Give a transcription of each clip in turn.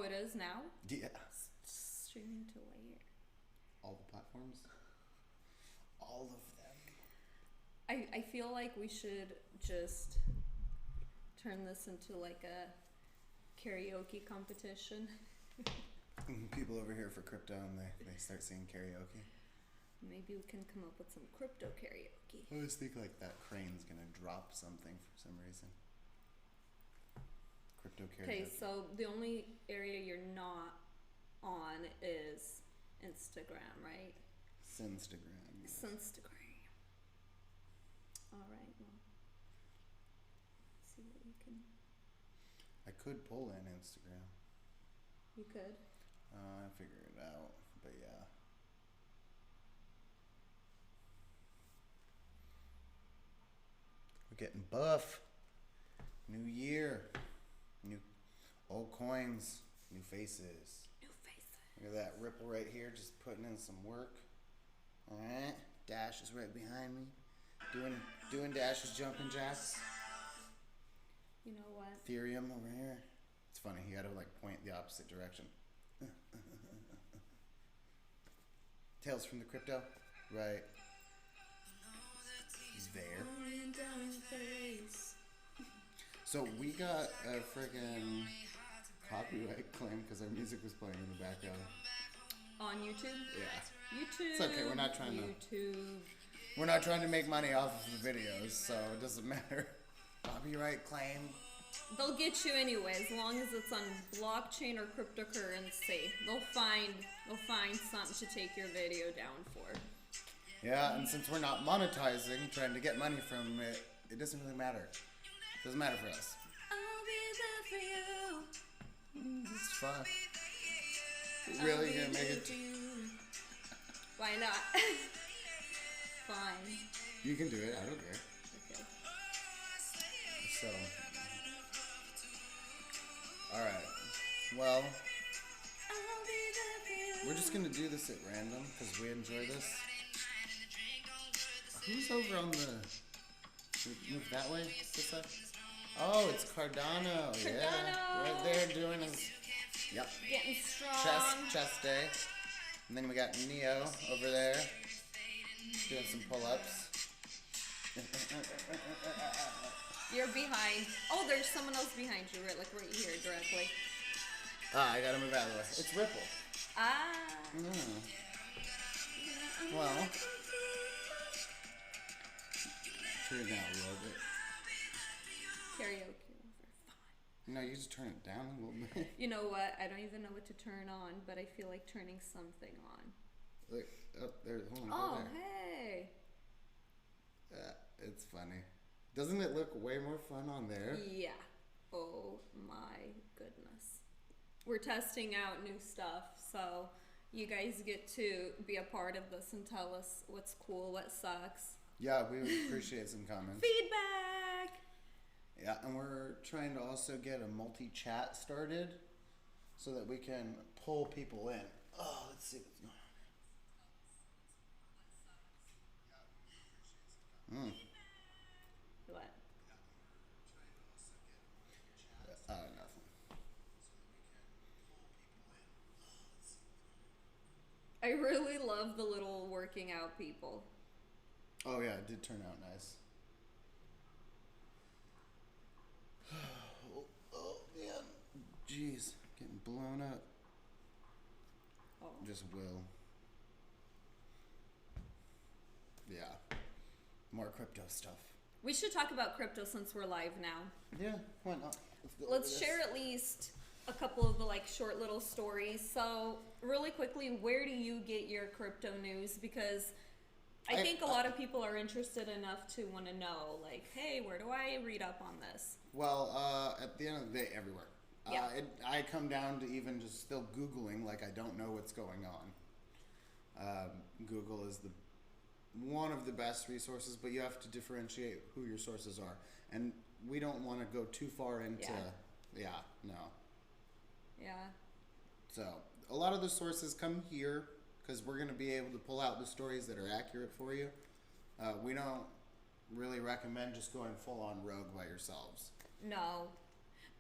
it is now? Yeah. Streaming to where? All the platforms. All of them. I feel like we should just turn this into like a karaoke competition. People over here for crypto and they start singing karaoke. Maybe we can come up with some crypto karaoke. I always think like that crane's gonna drop something for some reason. Crypto karaoke. Okay, so the only area you're not on is Instagram, right? Sinstagram. It's Instagram. All right, well, let's see what we can. I could pull in Instagram. You could. I figure it out, but yeah. We're getting buff. New year. New old coins. New faces. New faces. Look at that Ripple right here, just putting in some work. Alright. Dash is right behind me. Doing dashes, jumping jacks. You know what? Ethereum over here. It's funny, you gotta like point the opposite direction. Tales from the crypto. Right. There. So we got a freaking copyright claim because our music was playing in the background. On YouTube? Yeah. YouTube. It's okay, we're not trying YouTube. We're not trying to make money off of the videos, so it doesn't matter. Copyright claim. They'll get you anyway, as long as it's on blockchain or cryptocurrency. They'll find something to take your video down for. Yeah, and since we're not monetizing, trying to get money from it, it doesn't really matter. It doesn't matter for us. I'll be there for you. It's fun. Really gonna make it? Why not? Fine. You can do it. I don't care. Okay. So, all right. Well, I'll be there for you. we're just gonna do this at random because we enjoy this. Who's over on the? Move that way. This side. Oh, it's Cardano. Yeah, Cardano. right there doing his. Yep. Getting strong. Chest day. And then we got Neo over there doing some pull-ups. You're behind. Oh, there's someone else behind you, right? Like right here, directly. I gotta move out of the way. It's Ripple. Ah. Well, turn it down a little bit. Karaoke over. Fine. No, you just turn it down a little bit. You know what? I don't even know what to turn on, but I feel like turning something on. Look, oh, there. Hold on. Oh, Go there. hey. It's funny. Doesn't it look way more fun on there? Yeah. Oh my goodness. We're testing out new stuff, so you guys get to be a part of this and tell us what's cool, what sucks. Yeah, we would appreciate some comments. Feedback! Yeah, and we're trying to also get a multi-chat started so that we can pull people in. Oh, let's see what's going on. What? Nothing. I really love the little working out people. Oh yeah, it did turn out nice. Oh man, jeez, getting blown up. Oh. Just will. Yeah, more crypto stuff. We should talk about crypto since we're live now. Yeah, why not? Let's share at least a couple of the like short little stories. So really quickly, where do you get your crypto news? Because I think a lot of people are interested enough to want to know, like, hey, where do I read up on this? Well, at the end of the day, everywhere. Yeah. I come down to even just still Googling, like I don't know what's going on. Google is one of the best resources, but you have to differentiate who your sources are. And we don't want to go too far into, no. Yeah. So a lot of the sources come here because we're going to be able to pull out the stories that are accurate for you. We don't really recommend just going full on rogue by yourselves. No.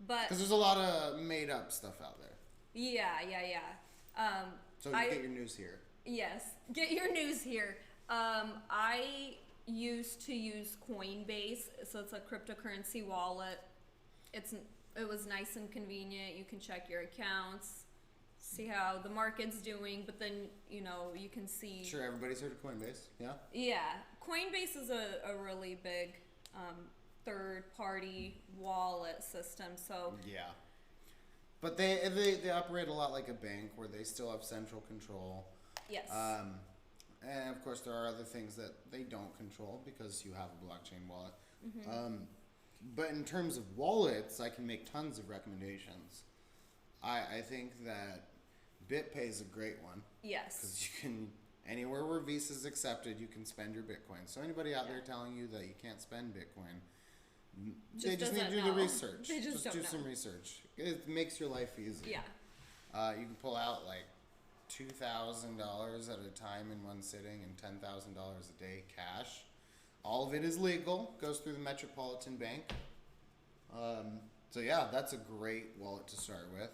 But because there's a lot of made up stuff out there. Yeah, yeah, yeah. So you get your news here. Yes, get your news here. I used to use Coinbase, so it's a cryptocurrency wallet. It was nice and convenient. You can check your accounts, see how the market's doing, but then you can see. Sure, everybody's heard of Coinbase. Yeah. Yeah, Coinbase is a really big third party wallet system. So Yeah. But they operate a lot like a bank where they still have central control. yes, And of course, there are other things that they don't control because you have a blockchain wallet. But in terms of wallets, I can make tons of recommendations. I think that BitPay is a great one yes, because you can, anywhere where Visa is accepted, you can spend your Bitcoin. So anybody out there telling you that you can't spend Bitcoin, they just need to doesn't do the know. research. They just don't do know. some research. It makes your life easier. yeah, You can pull out like $2,000 at a time in one sitting and $10,000 a day cash. All of it is legal. Goes through the Metropolitan Bank. So yeah, that's a great wallet to start with.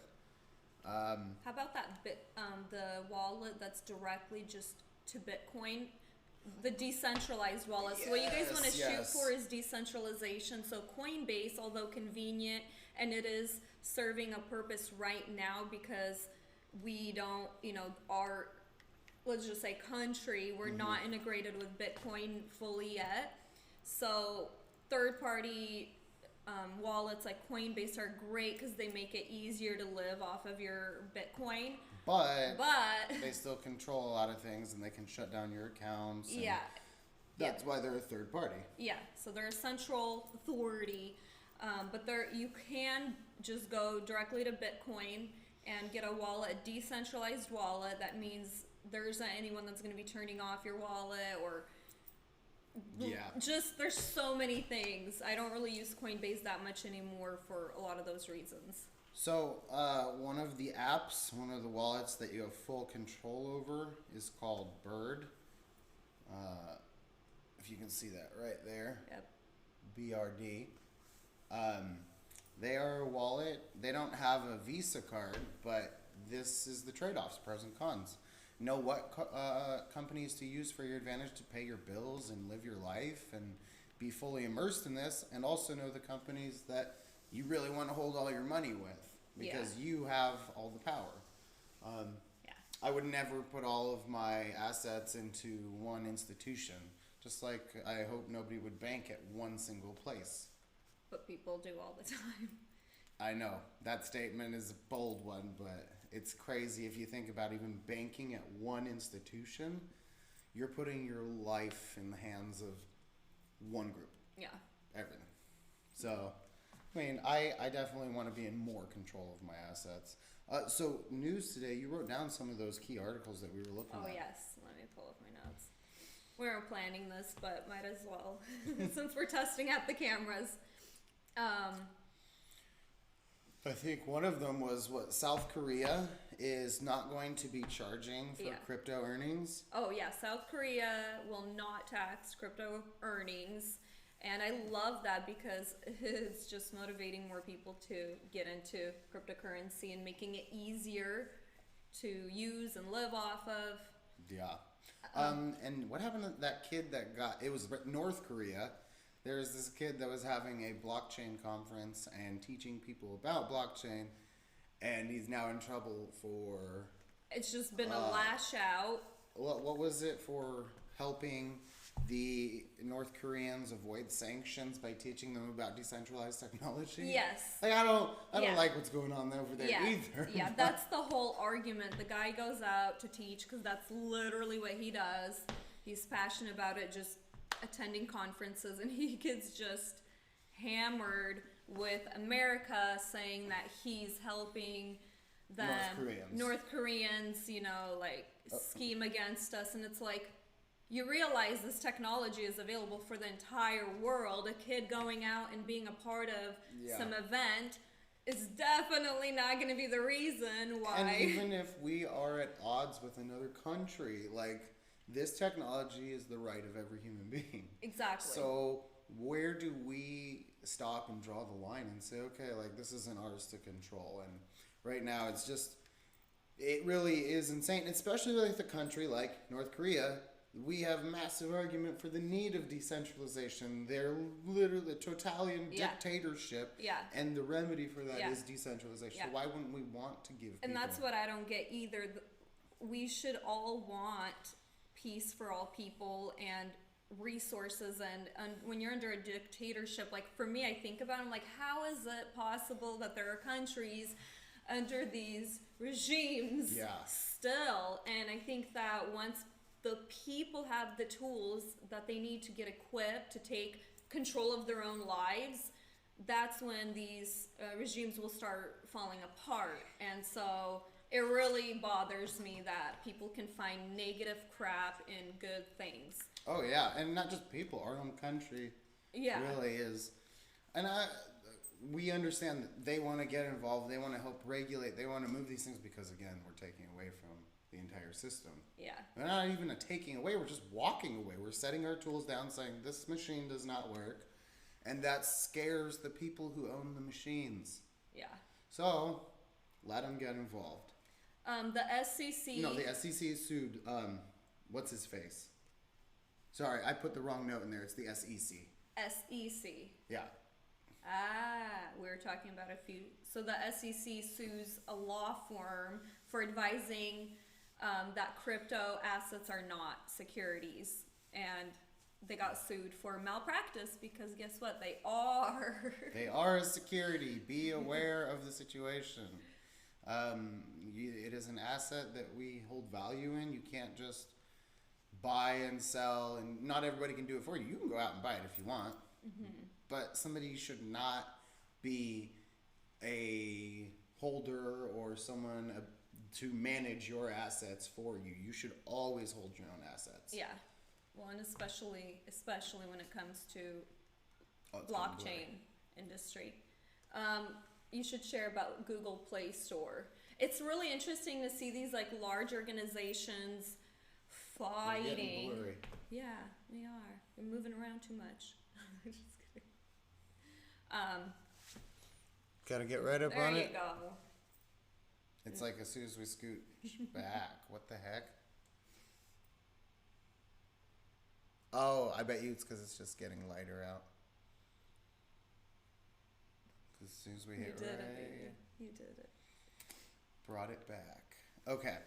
How about that the wallet that's directly just to Bitcoin, the decentralized wallet? So what you guys want to shoot Yes. for is decentralization. So Coinbase, although convenient, and it is serving a purpose right now because we don't, our, let's just say country, we're not integrated with Bitcoin fully yet. So third party wallets like Coinbase are great because they make it easier to live off of your Bitcoin. But But they still control a lot of things and they can shut down your accounts. And yeah, That's why they're a third party. yeah. So they're a central authority, but you can just go directly to Bitcoin and get a wallet, a decentralized wallet. That means there isn't anyone that's going to be turning off your wallet or. Yeah. Just there's so many things. I don't really use Coinbase that much anymore for a lot of those reasons. So, one of the apps, one of the wallets that you have full control over is called Bird. If you can see that right there, Yep. BRD. They are a wallet. They don't have a Visa card, but this is the trade-offs, pros and cons. Know what companies to use for your advantage to pay your bills and live your life and be fully immersed in this, and also know the companies that you really want to hold all your money with because you have all the power. Yeah. I would never put all of my assets into one institution, just like I hope nobody would bank at one single place. But people do all the time. I know that statement is a bold one, but it's crazy if you think about even banking at one institution. You're putting your life in the hands of one group, Yeah. everything. So, I mean, I definitely want to be in more control of my assets. So, news today, you wrote down some of those key articles that we were looking Oh at. yes. Let me pull up my notes. We weren't planning this, but might as well since we're testing out the cameras. I think one of them was what South Korea is not going to be charging for Yeah. crypto earnings. Oh yeah, South Korea will not tax crypto earnings. And I love that because it's just motivating more people to get into cryptocurrency and making it easier to use and live off of. Yeah. And what happened to that kid that it was North Korea. There's this kid that was having a blockchain conference and teaching people about blockchain, and he's now in trouble for. It's just been a lash out. What was it for helping the North Koreans avoid sanctions by teaching them about decentralized technology? Yes. Like I don't Yeah. like what's going on over there Yeah, either. yeah, that's the whole argument. The guy goes out to teach because that's literally what he does. He's passionate about it, just attending conferences, and he gets just hammered with America saying that he's helping them, North Koreans, scheme against us. And it's like, you realize this technology is available for the entire world. A kid going out and being a part of some event is definitely not going to be the reason why. And even if we are at odds with another country, like, this technology is the right of every human being. Exactly. So where do we stop and draw the line and say, okay, like, this isn't ours to control? And right now it's just, It really is insane, especially with a country like North Korea. We have massive argument for the need of decentralization. They're literally a totalitarian Yeah. dictatorship, Yeah. and the remedy for that Yeah. is decentralization. Yeah. So why wouldn't we want to give? And people... that's what I don't get either. We should all want peace for all people and resources. And when you're under a dictatorship, like for me, I think about it, I'm like, how is it possible that there are countries under these regimes Yeah. still? And I think that once the people have the tools that they need to get equipped to take control of their own lives, that's when these regimes will start falling apart. And so it really bothers me that people can find negative crap in good things. Oh yeah, and not just people. Our own country Yeah. really is, and we understand that they want to get involved. They want to help regulate. They want to move these things because again, we're taking away from the entire system. Yeah. We're not even a taking away. We're just walking away. We're setting our tools down, saying this machine does not work, and that scares the people who own the machines. Yeah. So let them get involved. The SEC. No, the SEC sued. What's his face? Sorry, I put the wrong note in there. It's the SEC. SEC. Yeah. We were talking about a few. So the SEC sues a law firm for advising that crypto assets are not securities, and they got sued for malpractice because guess what? They are. They are a security. Be aware of the situation. It is an asset that we hold value in. You can't just buy and sell, and not everybody can do it for you. You can go out and buy it if you want, but somebody should not be a holder or someone to manage your assets for you. You should always hold your own assets. Yeah. Well, and especially when it comes to Oh, it's blockchain industry. You should share about Google Play Store. It's really interesting to see these like large organizations We're fighting. getting blurry. Yeah, we are. We're moving around too much. Just kidding. Gotta get right up There on you it. go. It's like as soon as we scoot back, what the heck? Oh, I bet you it's because it's just getting lighter out. 'Cause as soon as we You hit did right, it, baby. You did it. brought it back. Okay.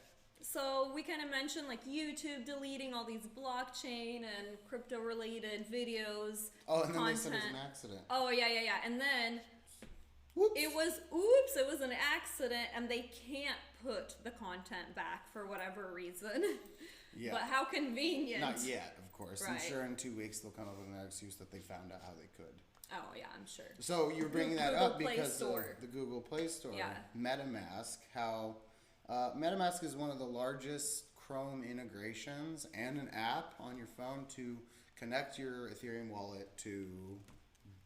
So we kind of mentioned like YouTube deleting all these blockchain and crypto related videos. Oh, and then they said it was content. an accident. Oh yeah. And then Whoops. it was an accident, and they can't put the content back for whatever reason. Yeah. But how convenient. Not yet, of course. I'm Right. sure in 2 weeks they'll come up with an excuse that they found out how they could. Oh yeah, I'm sure. So you're bringing that Google up Play because Store. of the Google Play Store, Yeah. MetaMask. How MetaMask is one of the largest Chrome integrations and an app on your phone to connect your Ethereum wallet to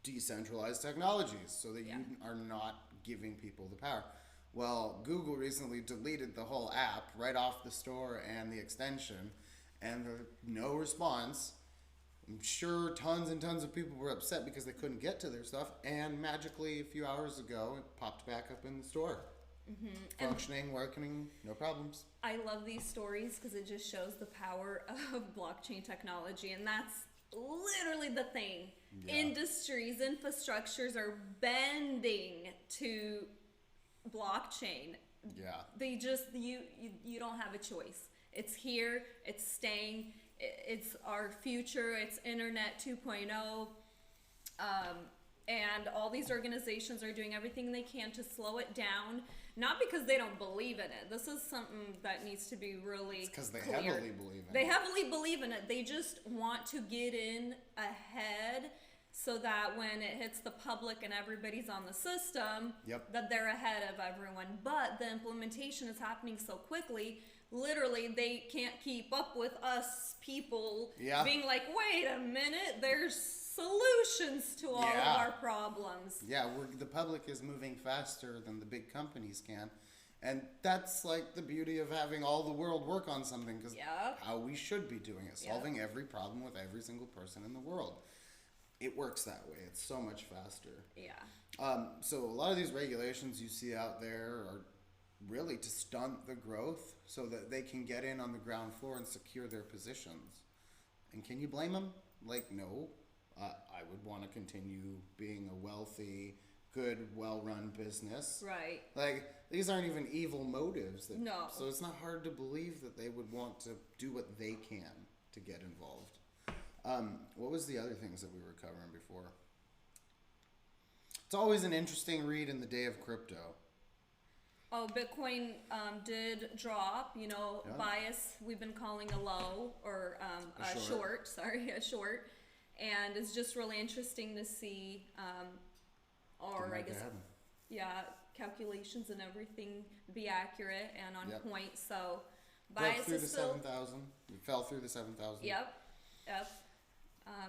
decentralized technologies, so that Yeah. you are not giving people the power. Well, Google recently deleted the whole app right off the store and the extension, and no response. I'm sure tons and tons of people were upset because they couldn't get to their stuff, and magically a few hours ago it popped back up in the store. Functioning, working, no problems. I love these stories because it just shows the power of blockchain technology, and that's literally the thing. Yeah. Industries, infrastructures are bending to blockchain. Yeah. They just you don't have a choice. It's here. It's staying. It's our future. It's Internet 2.0. And all these organizations are doing everything they can to slow it down, not because they don't believe in it. This is something that needs to be really It's because they clear. heavily believe in They it. heavily believe in it. They just want to get in ahead so that when it hits the public and everybody's on the system, Yep. that they're ahead of everyone. But the implementation is happening so quickly, literally they can't keep up with us people Yeah. being like, wait a minute, there's solutions to all Yeah. of our problems. Yeah, the public is moving faster than the big companies can. And that's like the beauty of having all the world work on something, because Yep. how we should be doing it, Yep. solving every problem with every single person in the world. It works that way. It's so much faster. Yeah. So a lot of these regulations you see out there are really to stunt the growth so that they can get in on the ground floor and secure their positions. And can you blame them? Like, no. I would want to continue being a wealthy, good, well-run business. Right. Like, these aren't even evil motives. No. So it's not hard to believe that they would want to do what they can to get involved. What was the other things that we were covering before? It's always an interesting read in the day of crypto. Oh, Bitcoin did drop, Yeah. bias we've been calling a low, or A a short, sorry, a short. And it's just really interesting to see, or I guess, yeah, calculations and everything be accurate and on Yep. point. So Broke bias through is the still, 7,000. It fell through the 7,000. yep,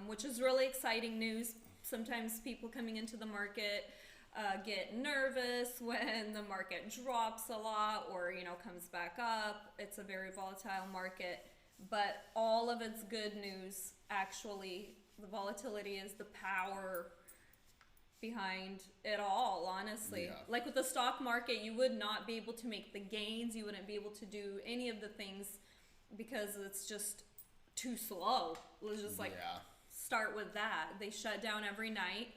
which is really exciting news. Sometimes people coming into the market get nervous when the market drops a lot or, comes back up. It's a very volatile market, but all of it's good news. Actually, the volatility is the power behind it all, honestly. Yeah. Like with the stock market, you would not be able to make the gains. You wouldn't be able to do any of the things because it's just too slow. Let's just Yeah. start with that. They shut down every night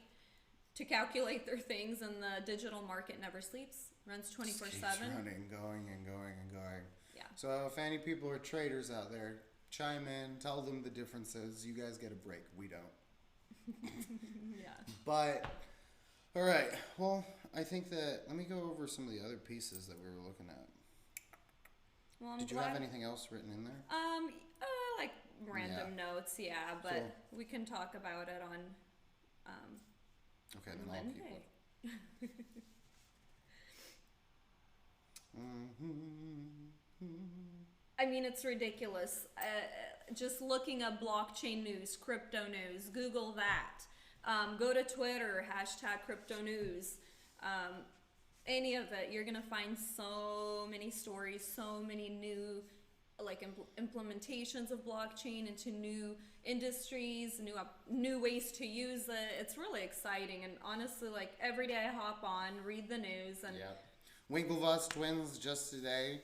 to calculate their things, and the digital market never sleeps. Runs Just 24/7. keeps running, going and going and going. Yeah. So if any people are traders out there, chime in, tell them the differences. You guys get a break. We don't. Yeah. But, all right. Well, I think that, let me go over some of the other pieces that we were looking at. Well, I'm Did you glad. have anything else written in there? Like random notes, yeah, but So- we can talk about it on Okay, then I'll keep Monday. it. I mean, it's ridiculous. Just looking up blockchain news, crypto news, Google that. Go to Twitter, hashtag crypto news. Any of it, you're gonna find so many stories, so many new implementations of blockchain into new industries, new ways to use it. It's really exciting, and honestly, every day I hop on, read the news, and Yeah. Winklevoss twins just today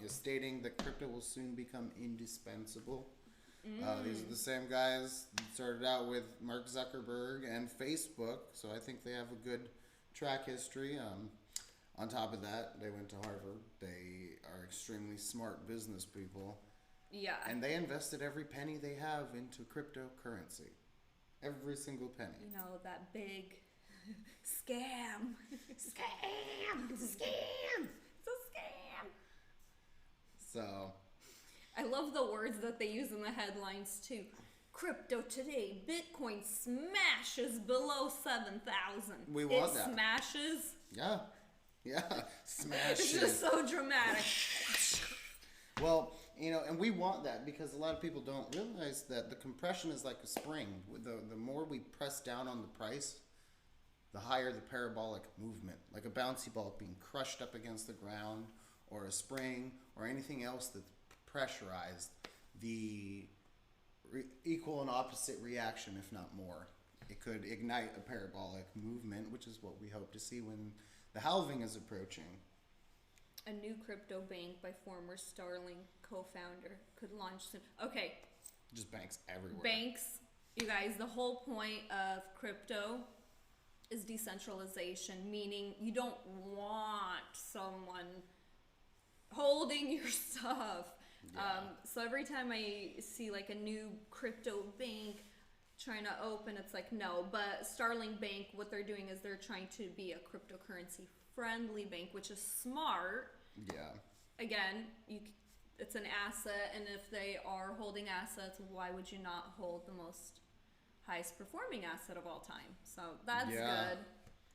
stating that crypto will soon become indispensable. These are the same guys that started out with Mark Zuckerberg and Facebook, so I think they have a good track history. On top of that, they went to Harvard. They are extremely smart business people, yeah, and they invested every penny they have into cryptocurrency. Every single penny. that big scam. Scam! It's a scam. So, I love the words that they use in the headlines too. Crypto today, Bitcoin smashes below 7,000. We want it that. Smashes. yeah. Smash It's it. just so dramatic. Well, and we want that because a lot of people don't realize that the compression is like a spring. The more we press down on the price, the higher the parabolic movement, like a bouncy ball being crushed up against the ground, or a spring, or anything else that's pressurized, the equal and opposite reaction, if not more. It could ignite a parabolic movement, which is what we hope to see when the halving is approaching. A new crypto bank by former Starling co-founder could launch soon. Okay, Just banks everywhere. banks, you guys, the whole point of crypto is decentralization, meaning you don't want someone holding your stuff. Yeah. So every time I see a new crypto bank trying to open, it's no. But Starling Bank, what they're doing is they're trying to be a cryptocurrency friendly bank, which is smart. Yeah. Again, it's an asset, and if they are holding assets, why would you not hold the most highest performing asset of all time? So that's good.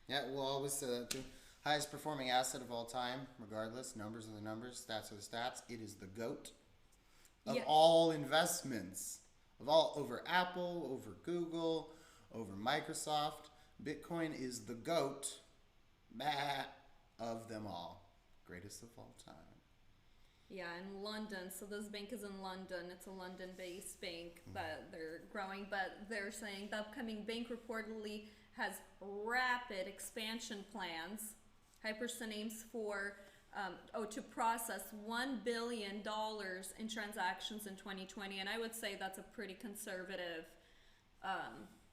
Yeah, we'll always say that too. Highest performing asset of all time, regardless. Numbers are the numbers, stats are the stats. It is the GOAT of Yeah. all investments. Over Apple, over Google, over Microsoft. Bitcoin is the GOAT of them all. Greatest of all time. Yeah, in London. So this bank is in London. It's a London-based bank that they're growing, but they're saying the upcoming bank reportedly has rapid expansion plans. Hyperson aims for to process $1 billion in transactions in 2020, and I would say that's a pretty conservative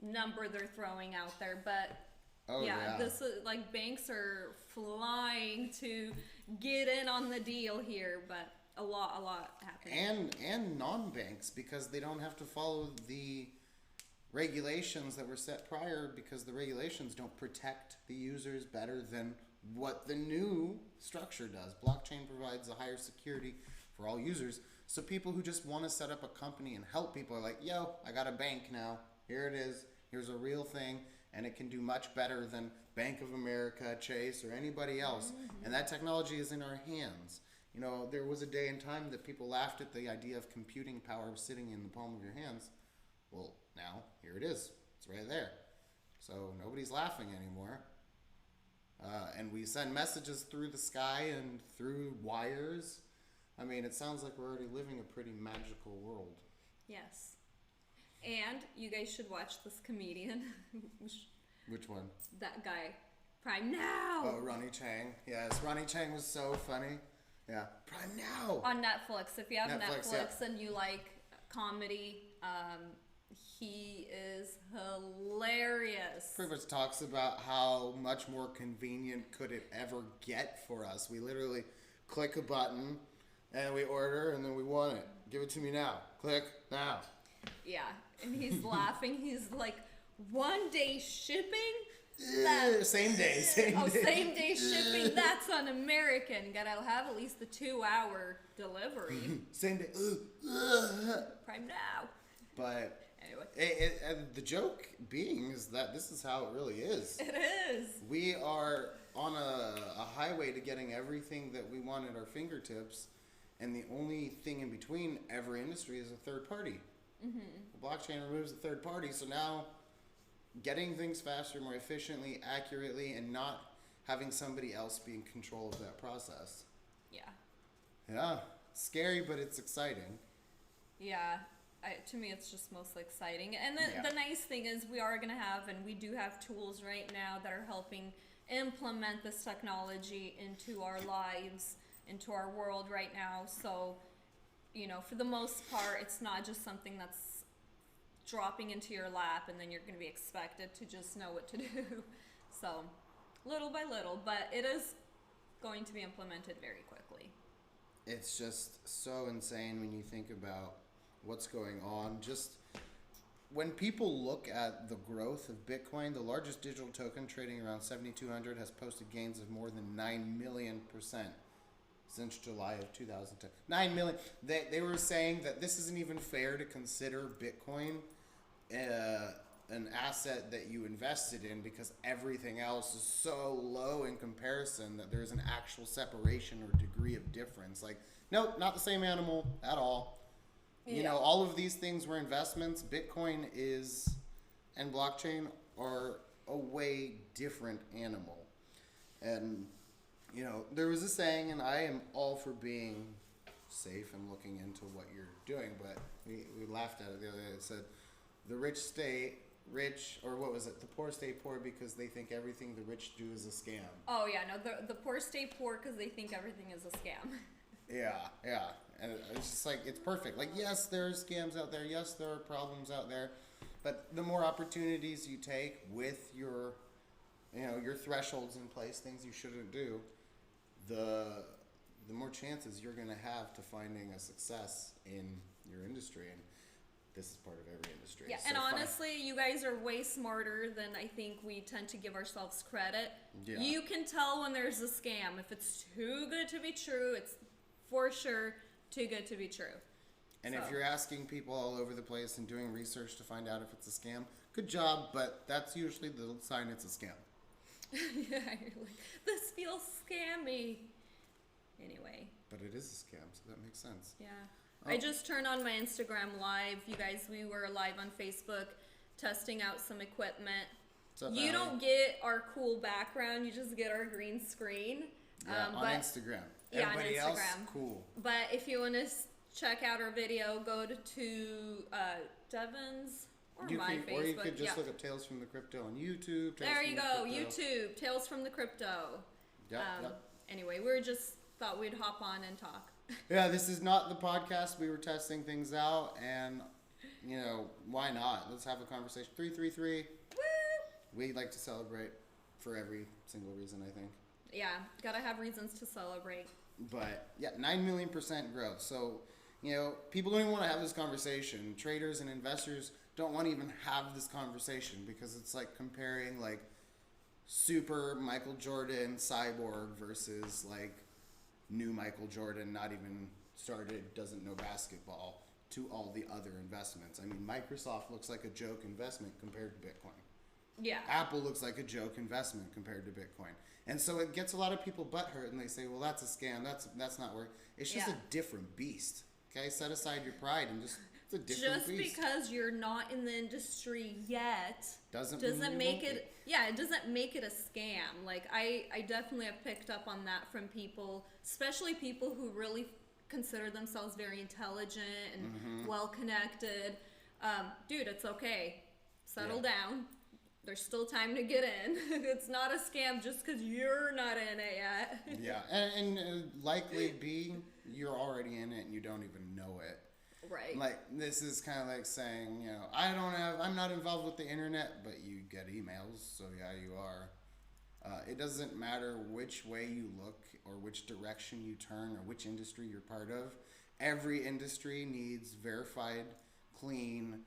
number they're throwing out there. But this is like banks are flying to get in on the deal here, but a lot happening. And non-banks, because they don't have to follow the regulations that were set prior, because the regulations don't protect the users better than what the new structure does. Blockchain provides a higher security for all users. So people who just want to set up a company and help people are like, yo, I got a bank now. Here it is. Here's a real thing. And it can do much better than Bank of America, Chase, or anybody else. Mm-hmm. And that technology is in our hands. You know, there was a day and time that people laughed at the idea of computing power sitting in the palm of your hands. Well, now, here it is. It's right there. So nobody's laughing anymore. And we send messages through the sky and through wires. I mean, it sounds like we're already living a pretty magical world. Yes. And you guys should watch this comedian. Which one? That guy. Prime Now! Oh, Ronnie Chang. Yes, Ronnie Chang was so funny. Yeah. Prime Now! On Netflix. If you have Netflix yeah. and you like comedy, he is hilarious. Pretty much talks about how much more convenient could it ever get for us. We literally click a button and we order and then we want it. Give it to me now. Click now. Yeah, and he's laughing. He's like, 1 day shipping? Same day. Same day shipping? That's un-American. Gotta have at least the 2-hour delivery. Same day. Prime Now. But anyway, the joke being is that this is how it really is. It is. We are on a highway to getting everything that we want at our fingertips, and the only thing in between every industry is a third party. Mm-hmm. The blockchain removes the third party, so now getting things faster, more efficiently, accurately, and not having somebody else be in control of that process. Yeah. Yeah. Scary, but it's exciting. Yeah. To me, it's just mostly exciting. And the nice thing is we are going to have, and we do have tools right now that are helping implement this technology into our lives, into our world right now. So, you know, for the most part, it's not just something that's dropping into your lap and then you're going to be expected to just know what to do. So, little by little, but it is going to be implemented very quickly. It's just so insane when you think about what's going on. Just when people look at the growth of Bitcoin, the largest digital token trading around 7,200 has posted gains of more than 9 million% since July of 2010. 9 million. They were saying that this isn't even fair to consider Bitcoin an asset that you invested in because everything else is so low in comparison that there's an actual separation or degree of difference. Like, nope, not the same animal at all. You know, all of these things were investments. Bitcoin is, and blockchain are a way different animal. And, you know, there was a saying, and I am all for being safe and looking into what you're doing, but we laughed at it the other day. It said, the rich stay rich, or what was it? The poor stay poor because they think everything the rich do is a scam. Oh, yeah, no, the poor stay poor because they think everything is a scam. Yeah. And it's just like, it's perfect. Like, yes, there are scams out there. Yes, there are problems out there. But the more opportunities you take with your, you know, your thresholds in place, things you shouldn't do, the more chances you're going to have to finding a success in your industry. And this is part of every industry. Yeah, and honestly, you guys are way smarter than I think we tend to give ourselves credit. Yeah. You can tell when there's a scam. If it's too good to be true, it's for sure too good to be true. And if you're asking people all over the place and doing research to find out if it's a scam, good job, but that's usually the sign it's a scam. Yeah, you're like, this feels scammy. Anyway. But it is a scam, so that makes sense. Yeah. I just turned on my Instagram live. You guys, we were live on Facebook testing out some equipment. What's up, you don't get our cool background, you just get our green screen. Yeah, on Instagram. Everybody on Instagram. Else, cool. But if you want to check out our video, go to Devin's or my Facebook. Or you could just look up Tales from the Crypto on YouTube. There you go, YouTube, Tales from the Crypto. Yep. Anyway, we're just thought we'd hop on and talk. Yeah, this is not the podcast. We were testing things out, and why not? Let's have a conversation. 333. Woo! We like to celebrate for every single reason, I think. Yeah, gotta have reasons to celebrate. But yeah, 9 million % growth. So, people don't even want to have this conversation. Traders and investors don't want to even have this conversation because it's like comparing like super Michael Jordan cyborg versus like new Michael Jordan, not even started, doesn't know basketball, to all the other investments. I mean, Microsoft looks like a joke investment compared to Bitcoin. Yeah. Apple looks like a joke investment compared to Bitcoin. And so it gets a lot of people butthurt, and they say, well, that's a scam. That's not work. It's just Yeah. a different beast. Okay? Set aside your pride and it's a different Just beast. because you're not in the industry yet Doesn't doesn't mean you make won't it it doesn't make it a scam. Like I definitely have picked up on that from people, especially people who really consider themselves very intelligent and Mm-hmm. well connected. Dude, it's okay. Settle Yeah. down. There's still time to get in. It's not a scam just because you're not in it yet. be. Yeah. And likely B, you're already in it and you don't even know it. Right. Like, this is kind of like saying, I'm not involved with the internet, but you get emails, so yeah, you are. It doesn't matter which way you look or which direction you turn or which industry you're part of. Every industry needs verified, clean,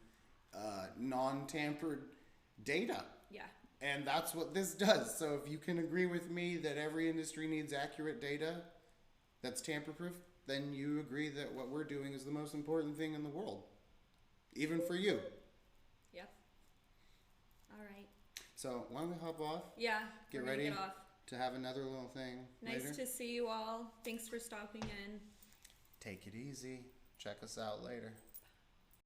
non-tampered data. Yeah. And that's what this does. So if you can agree with me that every industry needs accurate data that's tamper-proof, then you agree that what we're doing is the most important thing in the world, even for you. Yep. All right. So why don't we hop off? Yeah. Get we're gonna ready Get off. to have another little thing Nice later. to see you all. Thanks for stopping in. Take it easy. Check us out later.